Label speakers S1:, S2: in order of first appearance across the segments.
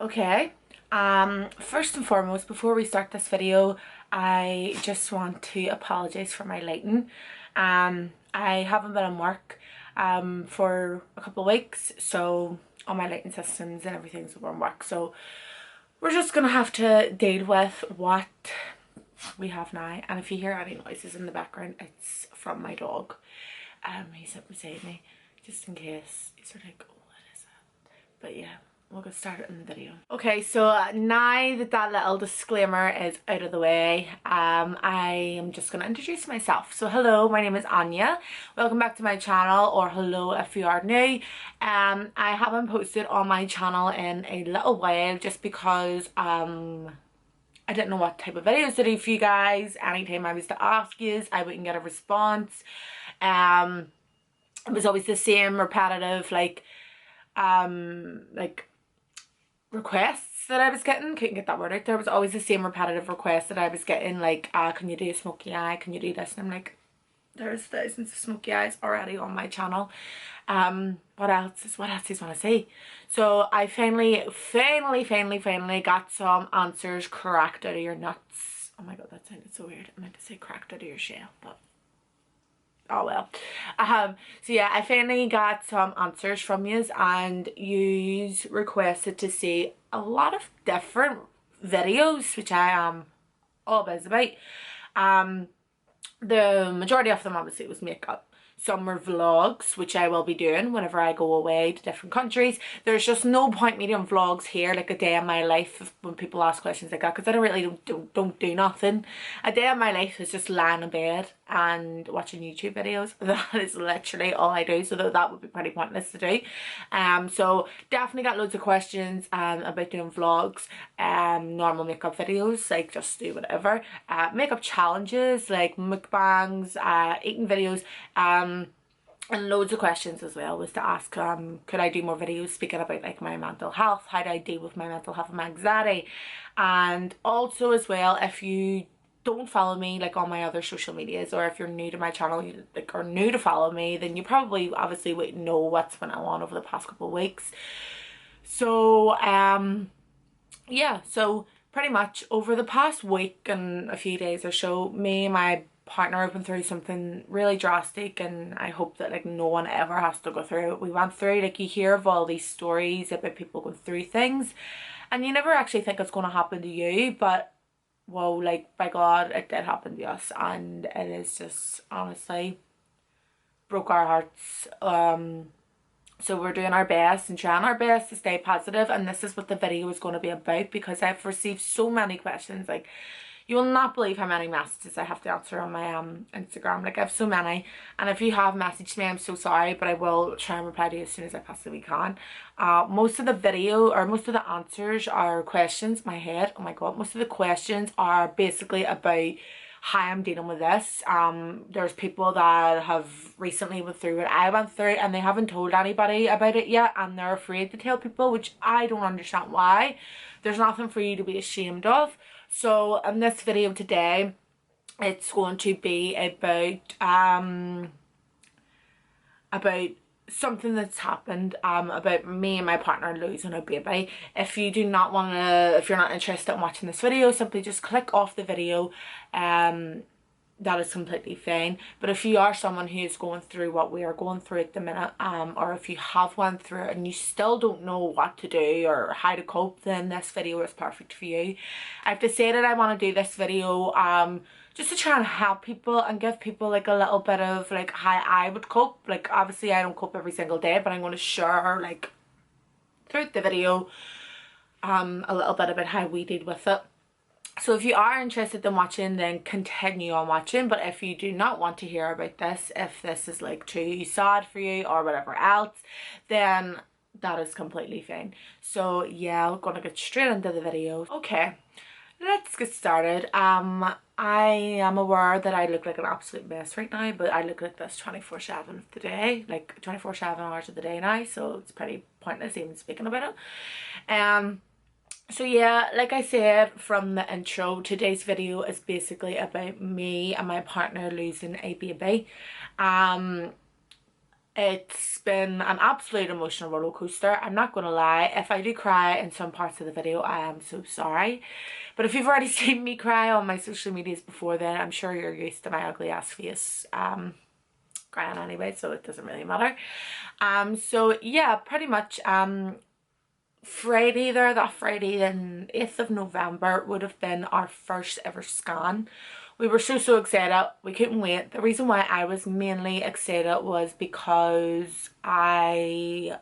S1: Okay, first and foremost, before we start this video, I just want to apologize for my lighting. I haven't been on work for a couple of weeks, so all my lighting systems and everything's over on work, so we're just gonna have to deal with what we have now. And if you hear any noises in the background, it's from my dog. He's up beside me just in case you're like, oh, what is that? But yeah, we'll get started in the video. Okay, so now that little disclaimer is out of the way, I am just going to introduce myself. So hello, my name is Anya. Welcome back to my channel, or hello if you are new. I haven't posted on my channel in a little while just because I didn't know what type of videos to do for you guys. Anytime I was to ask you, I wouldn't get a response. It was always the same repetitive like requests that I was getting. Couldn't get that word out there. It was always the same repetitive requests that I was getting, like can you do a smoky eye, can you do this? And I'm like, there's thousands of smoky eyes already on my channel. What else do you want to see? So I finally got some answers cracked out of your nuts. Oh my god, that sounded so weird. I meant to say cracked out of your shell, but oh well. So yeah, I finally got some answers from yous, and yous requested to see a lot of different videos, which I am all biz about. The majority of them obviously was makeup. Some were vlogs, which I will be doing whenever I go away to different countries. There's just no point me doing vlogs here, like a day in my life, when people ask questions like that, because I don't do nothing. A day in my life is just lying in bed and watching YouTube videos. That is literally all I do, so that would be pretty pointless to do. So definitely got loads of questions about doing vlogs, normal makeup videos, like just do whatever, makeup challenges like mukbangs, eating videos, and loads of questions as well was to ask, could I do more videos speaking about like my mental health, how do I deal with my mental health and my anxiety. And also as well, if you don't follow me like on my other social medias, or if you're new to my channel, you like are new to follow me, then you probably obviously wouldn't know what's been on over the past couple of weeks. So yeah, so pretty much over the past week and a few days or so, me and my partner have been through something really drastic, and I hope that like no one ever has to go through it. We went through, like, you hear of all these stories about people going through things and you never actually think it's going to happen to you, but well, like, by God, it did happen to us, and it is just honestly broke our hearts. So we're doing our best and trying our best to stay positive, and this is what the video is going to be about, because I've received so many questions. Like, you will not believe how many messages I have to answer on my Instagram. Like, I have so many, and if you have messaged me, I'm so sorry, but I will try and reply to you as soon as I possibly can. Most of the video, or most of the answers, are questions. My head, oh my god, most of the questions are basically about how I'm dealing with this. There's people that have recently went through what I went through, and they haven't told anybody about it yet, and they're afraid to tell people, which I don't understand why. There's nothing for you to be ashamed of. So in this video today, it's going to be about something that's happened, about me and my partner losing a baby. If you do not want to, if you're not interested in watching this video, simply just click off the video. That is completely fine. But if you are someone who is going through what we are going through at the minute, or if you have went through it and you still don't know what to do or how to cope, then this video is perfect for you. I've decided I want to do this video just to try and help people and give people like a little bit of like how I would cope. Like, obviously I don't cope every single day, but I'm going to share like throughout the video a little bit about how we deal with it. So if you are interested in watching, then continue on watching. But if you do not want to hear about this, if this is like too sad for you or whatever else, then that is completely fine. So yeah, we're gonna get straight into the video. Okay, let's get started. I am aware that I look like an absolute mess right now, but I look like this 24/7 of the day, like 24/7 hours of the day now, so it's pretty pointless even speaking about it. So yeah, like I said from the intro, today's video is basically about me and my partner losing a baby. It's been an absolute emotional roller coaster. I'm not going to lie. If I do cry in some parts of the video, I am so sorry. But if you've already seen me cry on my social medias before then, I'm sure you're used to my ugly ass face crying anyway, so it doesn't really matter. So yeah, pretty much Friday there, that Friday the 8th of November would have been our first ever scan. We were so excited, we couldn't wait. The reason why I was mainly excited was because if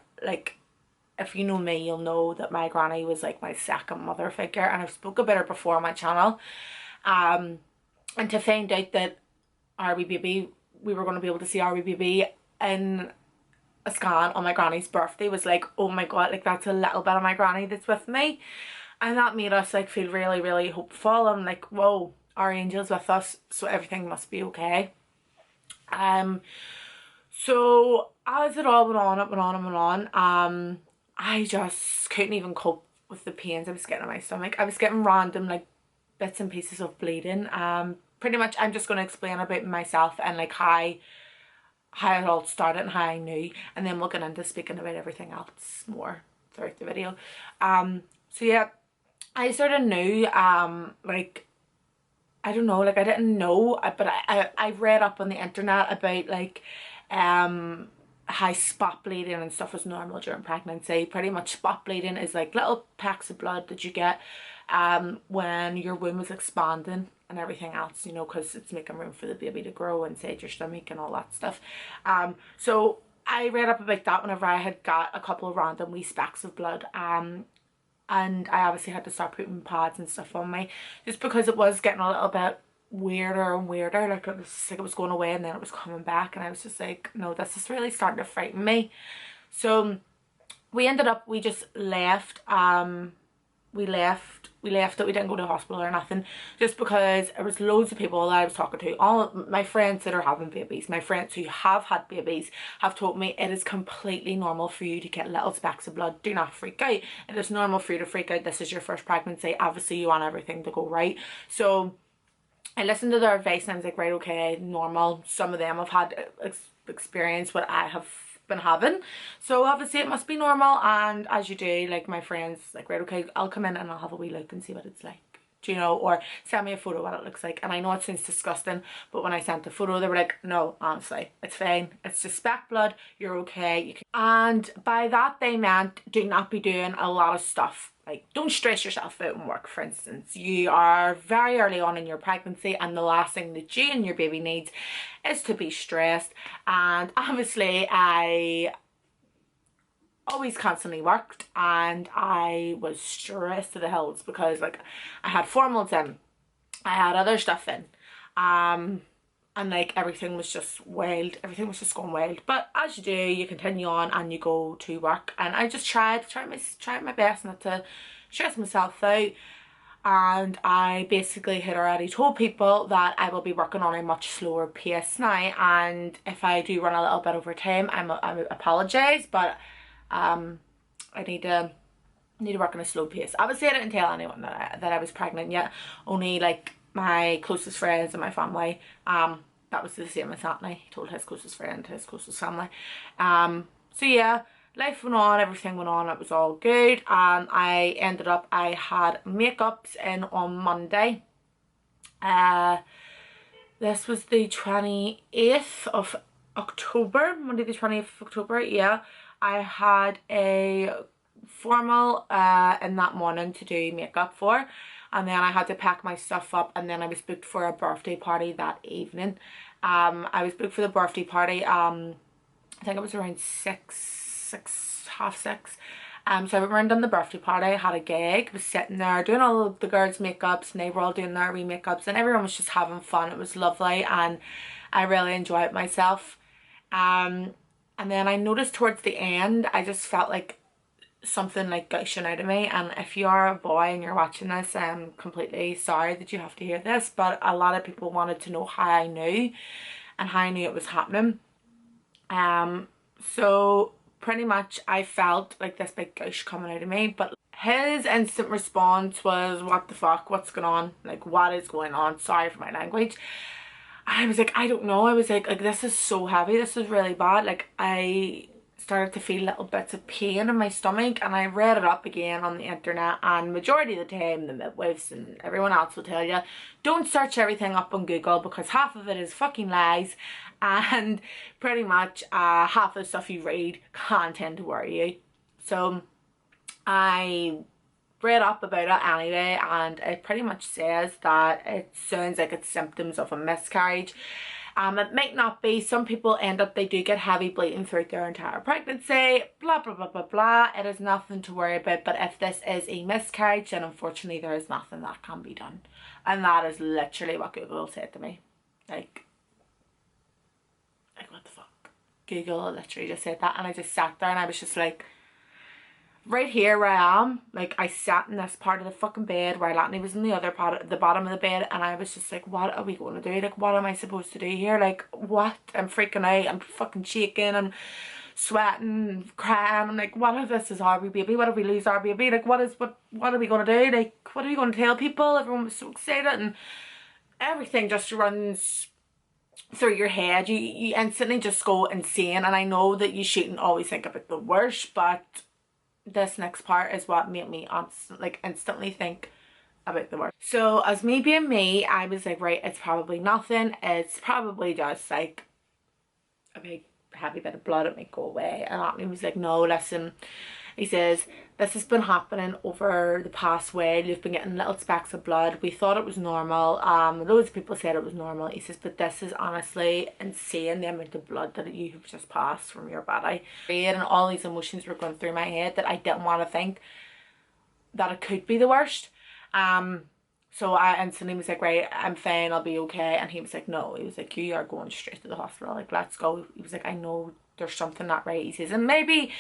S1: you know me, you'll know that my granny was like my second mother figure, and I've spoke about her before on my channel. And to find out that our wee baby, we were going to be able to see our wee baby in a scan on my granny's birthday was like, oh my god, like that's a little bit of my granny that's with me. And that made us like feel really hopeful. I'm like, whoa, our angel's with us, so everything must be okay. So as it all went on, it went on and went on, I just couldn't even cope with the pains I was getting in my stomach. I was getting random like bits and pieces of bleeding. Pretty much I'm just going to explain about myself and like how it all started and how I knew, and then we'll get into speaking about everything else more throughout the video. So yeah, I sort of knew, like, I don't know, like I didn't know, but I read up on the internet about like how spot bleeding and stuff was normal during pregnancy. Pretty much spot bleeding is like little packs of blood that you get when your womb is expanding and everything else, you know, because it's making room for the baby to grow inside your stomach and all that stuff. So I read up about that whenever I had got a couple of random wee specks of blood, and I obviously had to start putting pads and stuff on me just because it was getting a little bit weirder and weirder. Like it was going away and then it was coming back, and I was just like, no, this is really starting to frighten me. So we just left. We left it. We didn't go to the hospital or nothing, just because there was loads of people that I was talking to, all my friends that are having babies, my friends who have had babies have told me it is completely normal for you to get little specks of blood. Do not freak out. It is normal for you to freak out. This is your first pregnancy. Obviously you want everything to go right. So I listened to their advice and I was like, right, okay, normal. Some of them have had experience what I have been having, so obviously it must be normal. And as you do, like my friends like, right, okay, I'll come in and I'll have a wee look and see what it's like, do you know, or send me a photo of what it looks like. And I know it sounds disgusting, but when I sent the photo they were like, no, honestly, it's fine, it's just speck blood, you're okay, you can. And by that they meant do not be doing a lot of stuff. Like, don't stress yourself out in work, for instance. You are very early on in your pregnancy, and the last thing that you and your baby needs is to be stressed. And obviously I always constantly worked, and I was stressed to the hills because like I had formals in, I had other stuff in, and like everything was just wild, everything was just going wild. But as you do, you continue on and you go to work, and I just tried my best not to stress myself out. And I basically had already told people that I will be working on a much slower pace now, and if I do run a little bit over time, I apologise, but I need to work on a slow pace. Obviously I didn't tell anyone that I was pregnant yet, only like my closest friends and my family. That was the same as Aine. He told his closest friend, his closest family. So yeah, life went on, everything went on, it was all good. I had makeups in on Monday. This was the 28th of October, Monday the 20th of October, yeah. I had a formal in that morning to do makeup for, and then I had to pack my stuff up, and then I was booked for a birthday party that evening. I was booked for the birthday party, I think it was around half six. So I went round on the birthday party, I had a gig, was sitting there doing all of the girls' makeups, and they were all doing their wee makeups, and everyone was just having fun. It was lovely, and I really enjoyed myself. And then I noticed towards the end, I just felt like something like gushing out of me. And if you are a boy and you're watching this, I'm completely sorry that you have to hear this, but a lot of people wanted to know how I knew and how I knew it was happening. So pretty much I felt like this big gush coming out of me, but his instant response was, what the fuck, what's going on, like what is going on, sorry for my language. I was like, I don't know. I was like this is so heavy. This is really bad. Like I started to feel little bits of pain in my stomach, and I read it up again on the internet, and majority of the time the midwives and everyone else will tell you don't search everything up on Google, because half of it is fucking lies, and pretty much half of the stuff you read can tend to worry you. So I read up about it anyway, and it pretty much says that it sounds like it's symptoms of a miscarriage. It might not be. Some people end up, they do get heavy bleeding throughout their entire pregnancy, blah blah blah blah blah. It is nothing to worry about, but if this is a miscarriage, then unfortunately there is nothing that can be done. And that is literally what Google said to me. Like what the fuck? Google literally just said that, and I just sat there and I was just like, right here where I am, like I sat in this part of the fucking bed where Latney was in the other part of the bottom of the bed, and I was just like, what are we going to do? Like, what am I supposed to do here? Like, what? I'm freaking out. I'm fucking shaking. I'm sweating and crying. I'm like, what if this is our wee baby? What if we lose our baby? Like, what are we going to do? Like, what are we going to tell people? Everyone was so excited, and everything just runs through your head. You instantly just go insane, and I know that you shouldn't always think about the worst, but this next part is what made me instantly think about the worst. So as me being me, I was like, right, it's probably nothing. It's probably just like a big heavy bit of blood. It might go away. And Anthony was like, no, listen. He says, this has been happening over the past while. You've been getting little specks of blood. We thought it was normal. Loads of people said it was normal. He says, but this is honestly insane, the amount of blood that you have just passed from your body. And all these emotions were going through my head that I didn't want to think that it could be the worst. So I instantly was like, right, I'm fine, I'll be okay. And he was like, no. He was like, you are going straight to the hospital. Like, let's go. He was like, I know there's something not right. He says, and maybe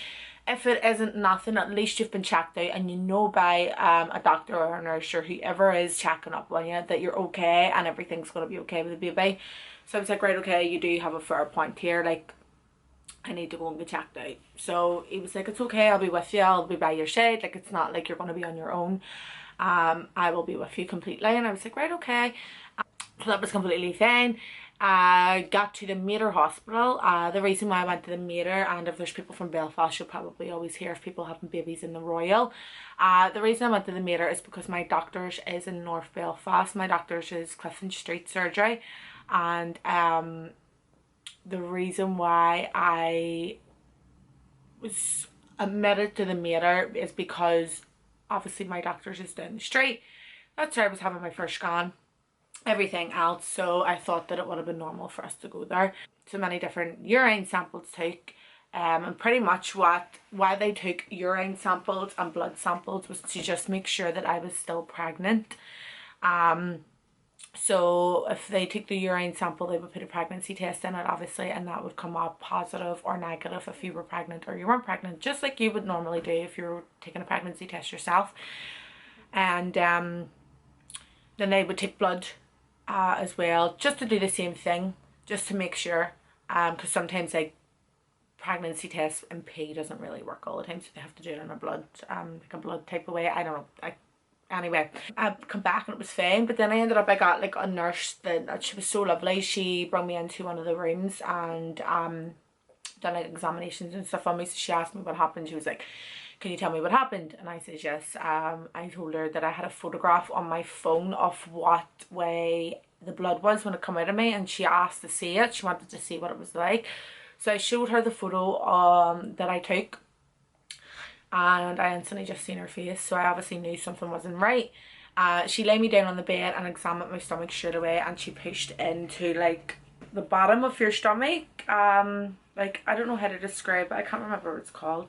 S1: if it isn't nothing, at least you've been checked out, and you know by a doctor or a nurse or whoever is checking up on you that you're okay and everything's going to be okay with the baby. So I was like, right, okay, you do have a fair point here. Like, I need to go and get checked out. So he was like, it's okay, I'll be with you. I'll be by your side. Like, it's not like you're going to be on your own. I will be with you completely. And I was like, right, okay. So that was completely fine. I got to the Mater Hospital. The reason why I went to the Mater, and if there's people from Belfast, you'll probably always hear of people having babies in the Royal. The reason I went to the Mater is because my doctor's is in North Belfast. My doctor's is Clifton Street Surgery. And the reason why I was admitted to the Mater is because obviously my doctor's is down the street. That's where I was having my first scan. Everything else, so I thought that it would have been normal for us to go there. So many different urine samples took, and pretty much why they took urine samples and blood samples was to just make sure that I was still pregnant. So if they took the urine sample, they would put a pregnancy test in it, obviously, and that would come up positive or negative if you were pregnant or you weren't pregnant, just like you would normally do if you were taking a pregnancy test yourself. And then they would take blood as well, just to do the same thing, just to make sure, because sometimes like pregnancy tests and pee doesn't really work all the time, so they have to do it in a blood, like a blood type of way. I don't know. Anyway, I come back and it was fine, but then I got like a nurse that she was so lovely. She brought me into one of the rooms and done like examinations and stuff on me. So she asked me what happened. She was like, can you tell me what happened? And I said yes. I told her that I had a photograph on my phone of what way the blood was when it came out of me, and she asked to see it. She wanted to see what it was like. So I showed her the photo that I took, and I instantly just seen her face, so I obviously knew something wasn't right. She laid me down on the bed and examined my stomach straight away, and she pushed into like the bottom of your stomach. Like, I don't know how to describe it. I can't remember what it's called.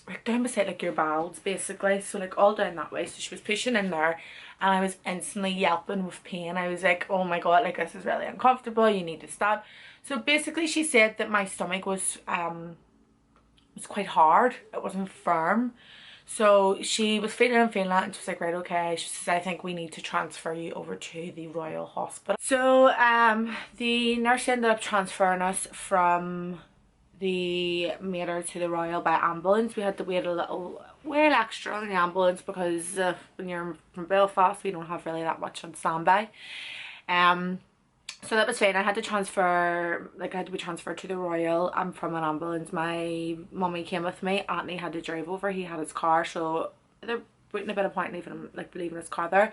S1: Like down beside like your bowels basically, so like all down that way. So she was pushing in there, and I was instantly yelping with pain. I was like, oh my god, like this is really uncomfortable, you need to stop. So basically she said that my stomach was quite hard, it wasn't firm. So she was feeling that, and she was like, right, okay. She says, I think we need to transfer you over to the Royal Hospital. So the nurse ended up transferring us from the Mater to the Royal by ambulance. We had to wait a little while extra on the ambulance because when you're from Belfast, we don't have really that much on standby. So that was fine. I had to transfer, like I had to be transferred to the Royal. I'm from an ambulance. My mummy came with me. Aine had to drive over. He had his car, so there wouldn't have been a point leaving him, like leaving his car there.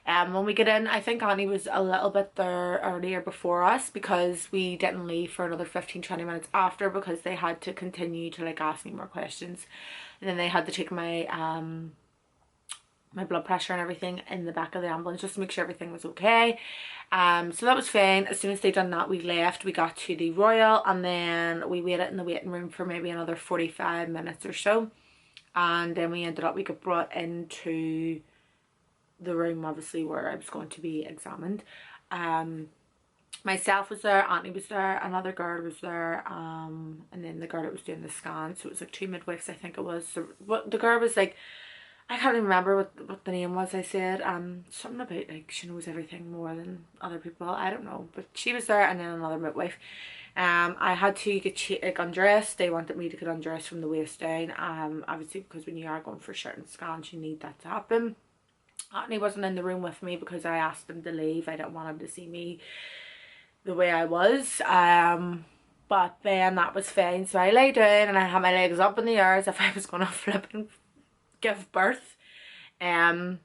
S1: When we get in, I think Aine was a little bit there earlier before us because we didn't leave for another 15-20 minutes after, because they had to continue to like ask me more questions, and then they had to take my my blood pressure and everything in the back of the ambulance just to make sure everything was okay. So that was fine. As soon as they done that, we left. We got to the Royal, and then we waited in the waiting room for maybe another 45 minutes or so, and then we ended up, we got brought into the room obviously where I was going to be examined. Myself was there, Auntie was there, another girl was there, and then the girl that was doing the scan. So it was like 2 midwives, I think it was. So what the girl was like, I can't even remember what the name was. I said something about like she knows everything more than other people, I don't know, but she was there, and then another midwife. I had to get like undressed. They wanted me to get undressed from the waist down, obviously because when you are going for certain scans you need that to happen. Anthony wasn't in the room with me because I asked him to leave. I didn't want him to see me the way I was. But then that was fine. So I lay down and I had my legs up in the air as if I was going to flip and give birth. So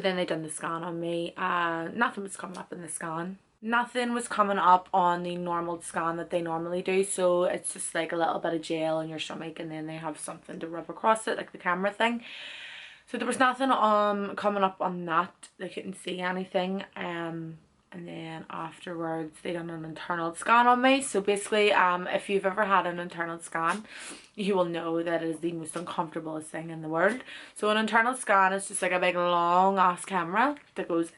S1: then they done the scan on me. Nothing was coming up in the scan. Nothing was coming up on the normal scan that they normally do. So it's just like a little bit of gel on your stomach, and then they have something to rub across it, like the camera thing. So there was nothing coming up on that. They couldn't see anything. And then afterwards they done an internal scan on me. So basically if you've ever had an internal scan, you will know that it is the most uncomfortable thing in the world. So an internal scan is just like a big long ass camera that goes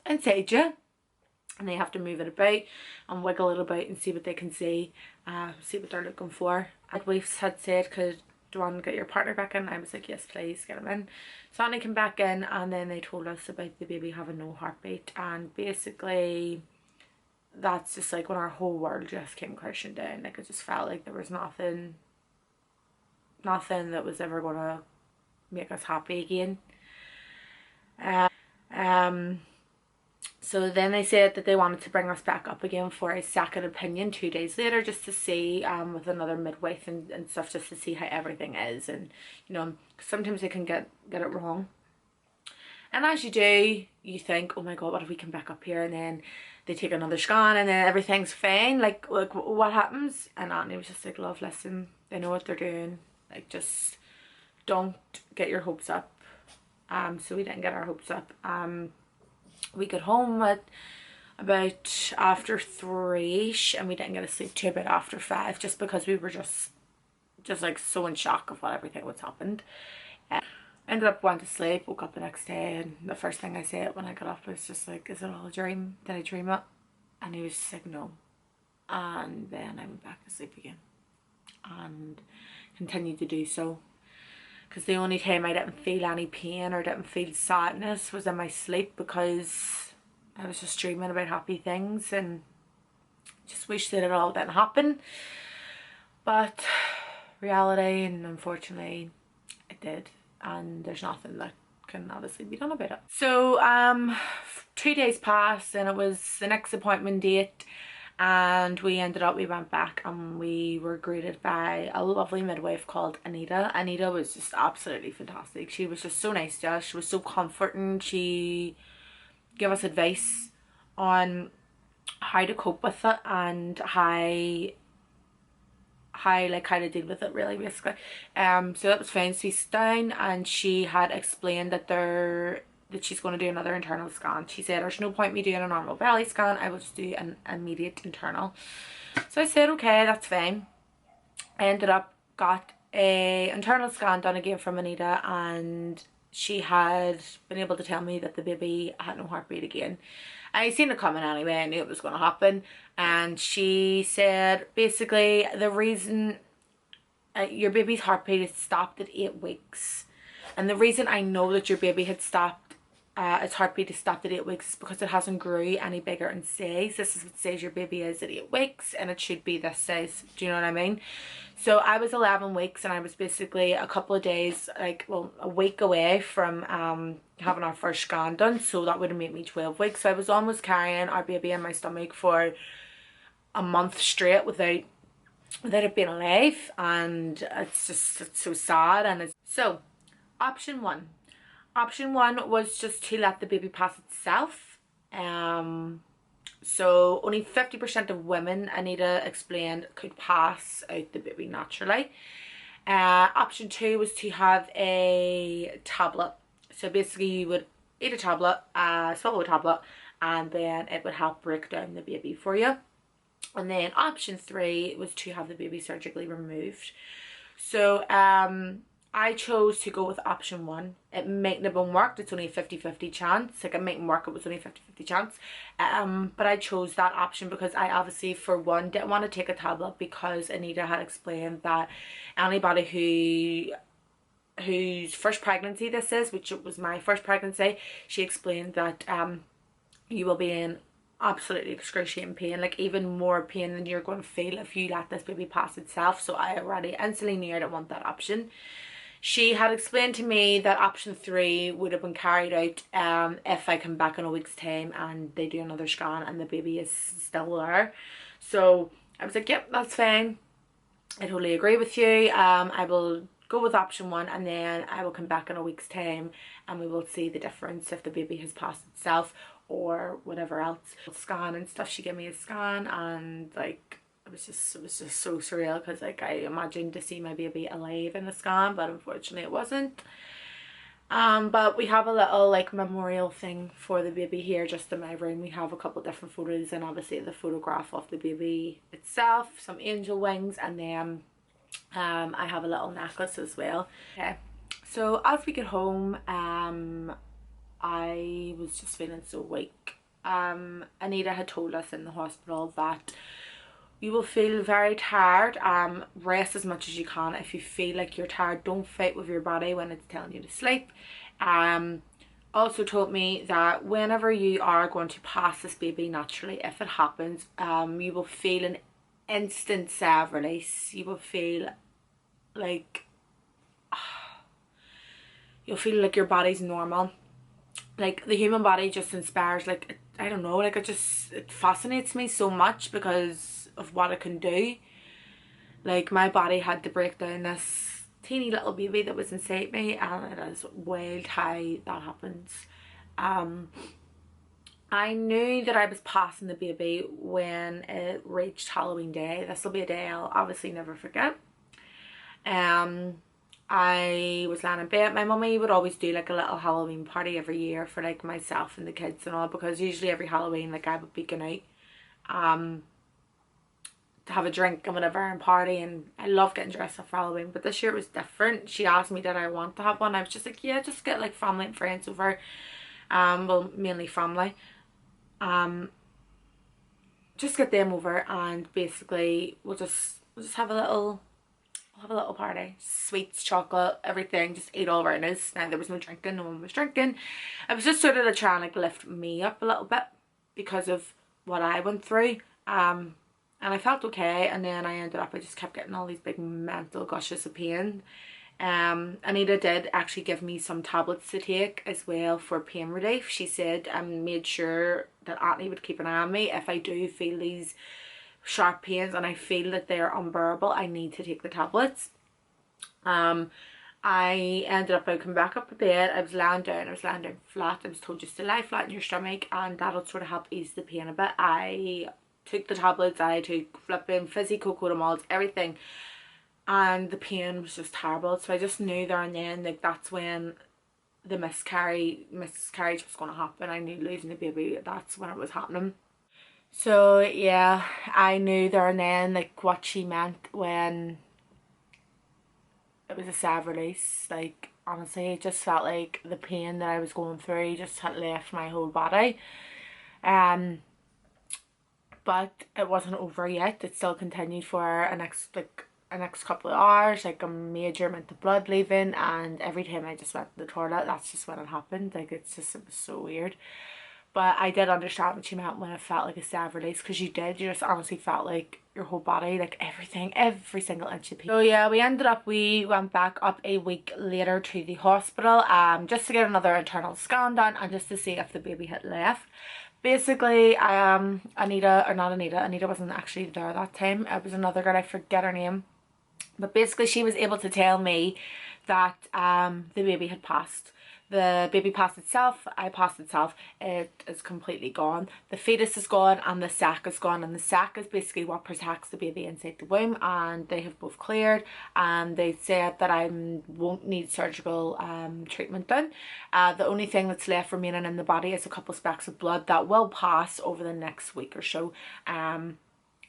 S1: inside you, and they have to move it about and wiggle it about and see what they can see what they're looking for. Like we had said, do you want to get your partner back in? I was like, yes please, get him in. So Annie came back in, and then they told us about the baby having no heartbeat, and basically that's just like when our whole world just came crashing down. Like it just felt like there was nothing that was ever gonna make us happy again. So then they said that they wanted to bring us back up again for a second opinion 2 days later, just to see with another midwife and stuff, just to see how everything is. And you know, sometimes they can get it wrong, and as you do, you think, oh my god, what if we come back up here? And then they take another scan and then everything's fine, like what happens? And Auntie was just like, love, listen, they know what they're doing, like just don't get your hopes up. So we didn't get our hopes up. We got home at about after 3ish, and we didn't get to sleep till about after 5, just because we were just like so in shock of what everything was happened. Ended up going to sleep, woke up the next day, and the first thing I said when I got up was just like, is it all a dream? Did I dream it? And he was just like, no. And then I went back to sleep again and continued to do so, because the only time I didn't feel any pain or didn't feel sadness was in my sleep, because I was just dreaming about happy things, and just wish that it all didn't happen. But reality, and unfortunately it did, and there's nothing that can obviously be done about it. So 2 days passed, and it was the next appointment date, and we went back, and we were greeted by a lovely midwife called Anita. Anita was just absolutely fantastic. She was just so nice to us. She was so comforting. She gave us advice on how to cope with it, and how to deal with it, really, basically. So that was fine. So we sat down, and she had explained that she's going to do another internal scan. She said, there's no point me doing a normal belly scan, I will just do an immediate internal. So I said, okay, that's fine. I ended up got a internal scan done again from Anita, and she had been able to tell me that the baby had no heartbeat again. I seen it coming anyway, I knew it was going to happen. And she said basically the reason your baby's heartbeat had stopped at 8 weeks, and the reason I know that your baby had stopped its heartbeat is stopped at 8 weeks because it hasn't grew any bigger in size. This is what size your baby is at 8 weeks, and it should be this size. Do you know what I mean? So I was 11 weeks, and I was basically a couple of days, like, well, a week away from having our first scan done. So that would have made me 12 weeks. So I was almost carrying our baby in my stomach for a month straight without it being alive, and it's so sad. And it's so option one was just to let the baby pass itself. So only 50% of women, Anita explained, could pass out the baby naturally. Option two was to have a tablet. So basically you would eat a tablet, swallow a tablet, and then it would help break down the baby for you. And then option three was to have the baby surgically removed. So I chose to go with option one. It mightn't have been worked. It's only a 50-50 chance. Like, it mightn't work. It was only a 50-50 chance. But I chose that option because I obviously, for one, didn't want to take a tablet, because Anita had explained that anybody whose first pregnancy this is, which was my first pregnancy, she explained that you will be in absolutely excruciating pain, like even more pain than you're going to feel if you let this baby pass itself. So I already instantly knew I didn't want that option. She had explained to me that option three would have been carried out if I come back in a week's time and they do another scan and the baby is still there. So I was like, yep, that's fine. I totally agree with you. I will go with option one, and then I will come back in a week's time and we will see the difference if the baby has passed itself or whatever else. Scan and stuff. She gave me a scan, and like it was just so surreal, because like I imagined to see my baby alive in the scan, but unfortunately it wasn't. But we have a little like memorial thing for the baby here just in my room. We have a couple different photos, and obviously the photograph of the baby itself, some angel wings, and then I have a little necklace as well. Okay, so as we get home, I was just feeling so weak. Anita had told us in the hospital that you will feel very tired. Rest as much as you can. If you feel like you're tired, don't fight with your body when it's telling you to sleep. Also told me that whenever you are going to pass this baby naturally, if it happens, you will feel an instant sigh of release. You will feel like you'll feel like your body's normal. Like the human body just inspires, like, I don't know, like it fascinates me so much because of what it can do. Like my body had to break down this teeny little baby that was inside me, and it is wild how that happens. I knew that I was passing the baby when it reached Halloween Day. This will be a day I'll obviously never forget. I was lying in bed. My mummy would always do like a little Halloween party every year for like myself and the kids and all, because usually every Halloween like I would be going out to have a drink and whatever and party, and I love getting dressed up for Halloween. But this year it was different. She asked me did I want to have one. I was just like, yeah, just get like family and friends over, well, mainly family, just get them over, and basically we'll just have a little party. Sweets, chocolate, everything. Just eat all around us. Now there was no drinking, no one was drinking. I was just sort of trying to like lift me up a little bit because of what I went through. And I felt okay, and then I just kept getting all these big mental gushes of pain. Anita did actually give me some tablets to take as well for pain relief. She said made sure that Aine would keep an eye on me. If I do feel these sharp pains and I feel that they're unbearable, I need to take the tablets. I ended up coming back up to bed. I was lying down flat. I was told just to lie flat in your stomach and that'll sort of help ease the pain a bit. I took the tablets, I took flipping fizzy cocoa malts, everything, and the pain was just terrible. So I just knew there and then, like, that's when the miscarriage was going to happen. I knew losing the baby, that's when it was happening. So yeah, I knew there and then like what she meant when it was a sad release. Like honestly, it just felt like the pain that I was going through just had left my whole body. But it wasn't over yet. It still continued for a next like the next couple of hours, like a major amount of blood leaving, and every time I just went to the toilet, that's just when it happened. Like it was so weird. But I did understand what she meant when it felt like a stab release, because you just honestly felt like your whole body, like everything, every single inch of people. So yeah, we went back up a week later to the hospital just to get another internal scan done and just to see if the baby had left. Basically, Anita wasn't actually there that time. It was another girl, I forget her name. But basically she was able to tell me that the baby had passed. The baby passed itself, I passed itself, it is completely gone. The fetus is gone and the sac is gone, and the sac is basically what protects the baby inside the womb, and they have both cleared, and they said that I won't need surgical treatment done. The only thing that's left remaining in the body is a couple specks of blood that will pass over the next week or so.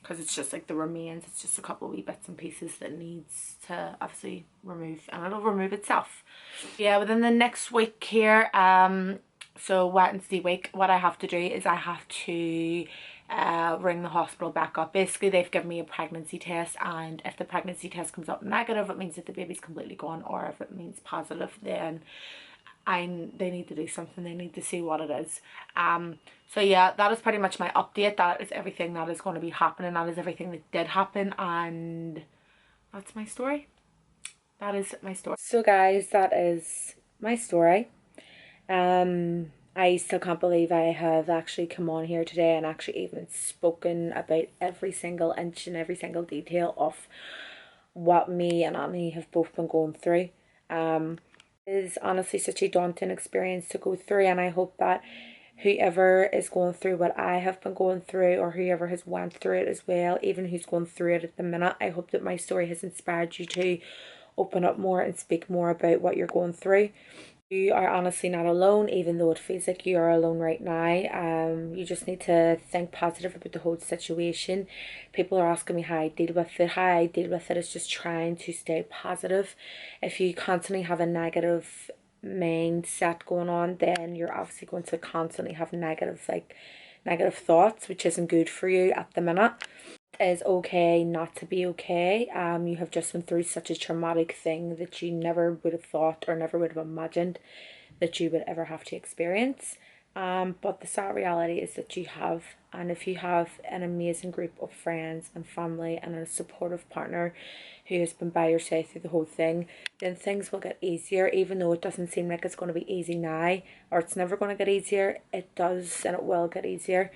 S1: Because it's just like the remains, it's just a couple of wee bits and pieces that needs to obviously remove, and it'll remove itself. Yeah, within the next week here, so Wednesday week, what I have to do is I have to ring the hospital back up. Basically they've given me a pregnancy test, and if the pregnancy test comes up negative, it means that the baby's completely gone, or if it means positive, then they need to do something. They need to see what it is. So yeah, that is pretty much my update. That is everything that is going to be happening. That is everything that did happen, and that's my story. That is my story. So guys, that is my story. I still can't believe I have actually come on here today and actually even spoken about every single inch and every single detail of what me and Aine have both been going through. It is honestly such a daunting experience to go through, and I hope that whoever is going through what I have been going through, or whoever has went through it as well, even who's going through it at the minute, I hope that my story has inspired you to open up more and speak more about what you're going through. You are honestly not alone, even though it feels like you are alone right now. You just need to think positive about the whole situation. People are asking me how I deal with it. How I deal with it is just trying to stay positive. If you constantly have a negative mindset going on, then you're obviously going to constantly have negative thoughts, which isn't good for you at the minute. It is okay not to be okay. You have just been through such a traumatic thing that you never would have thought or never would have imagined that you would ever have to experience. But the sad reality is that you have, and if you have an amazing group of friends and family and a supportive partner who has been by your side through the whole thing, then things will get easier. Even though it doesn't seem like it's going to be easy now, or it's never going to get easier, it does, and it will get easier.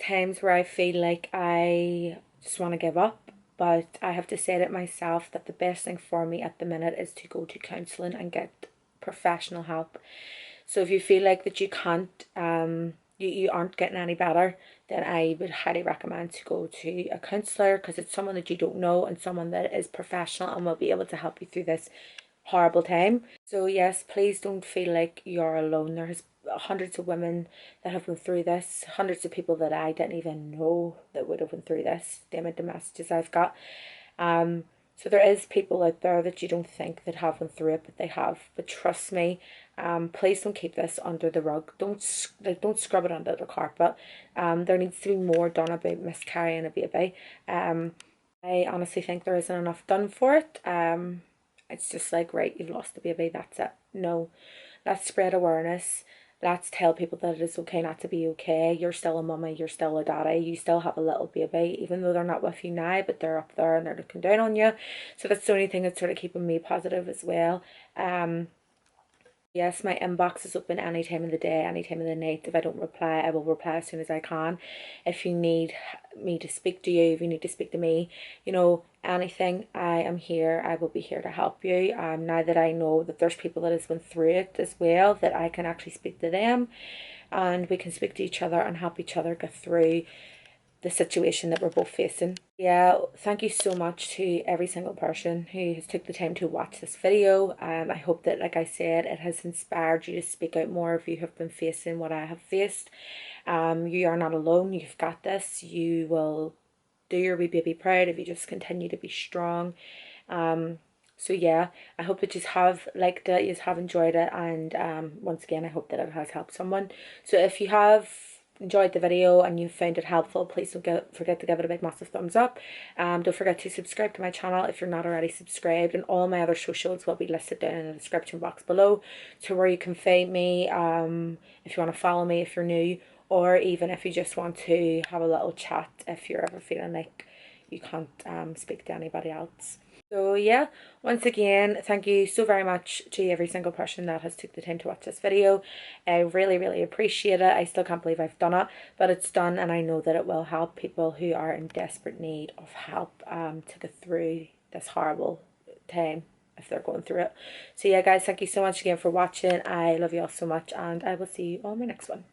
S1: Times where I feel like I just want to give up, but I have to say to myself that the best thing for me at the minute is to go to counselling and get professional help. So if you feel like that you can't, you aren't getting any better, then I would highly recommend to go to a counsellor, because it's someone that you don't know and someone that is professional and will be able to help you through this horrible time. So yes, please don't feel like you're alone. There's hundreds of women that have been through this, hundreds of people that I didn't even know that would have been through this, the amount of messages I've got. So there is people out there that you don't think that have been through it, but they have. But trust me, please don't keep this under the rug. Don't scrub it under the carpet. There needs to be more done about miscarrying a baby. I honestly think there isn't enough done for it. It's just like, right, you've lost the baby, that's it. No, let's spread awareness. Let's tell people that it is okay not to be okay. You're still a mummy, you're still a daddy, you still have a little baby, even though they're not with you now, but they're up there and they're looking down on you. So that's the only thing that's sort of keeping me positive as well. Yes, my inbox is open any time of the day, any time of the night. If I don't reply, I will reply as soon as I can. If you need me to speak to you, if you need to speak to me, you know, anything, I am here. I will be here to help you. Now that I know that there's people that has been through it as well, that I can actually speak to them, and we can speak to each other and help each other get through the situation that we're both facing. Yeah, thank you so much to every single person who has took the time to watch this video. I hope that, like I said, it has inspired you to speak out more if you have been facing what I have faced. You are not alone. You've got this. You will do your wee baby proud if you just continue to be strong. So yeah, I hope that you have liked it, you have enjoyed it, and once again, I hope that it has helped someone. So if you have enjoyed the video and you found it helpful, please don't forget to give it a big massive thumbs up. Don't forget to subscribe to my channel if you're not already subscribed, and all my other socials will be listed down in the description box below, to where you can find me if you want to follow me if you're new, or even if you just want to have a little chat if you're ever feeling like you can't speak to anybody else. So yeah, once again, thank you so very much to every single person that has took the time to watch this video. I really appreciate it. I still can't believe I've done it, but it's done, and I know that it will help people who are in desperate need of help to get through this horrible time if they're going through it. So yeah guys, thank you so much again for watching. I love you all so much, and I will see you on my next one.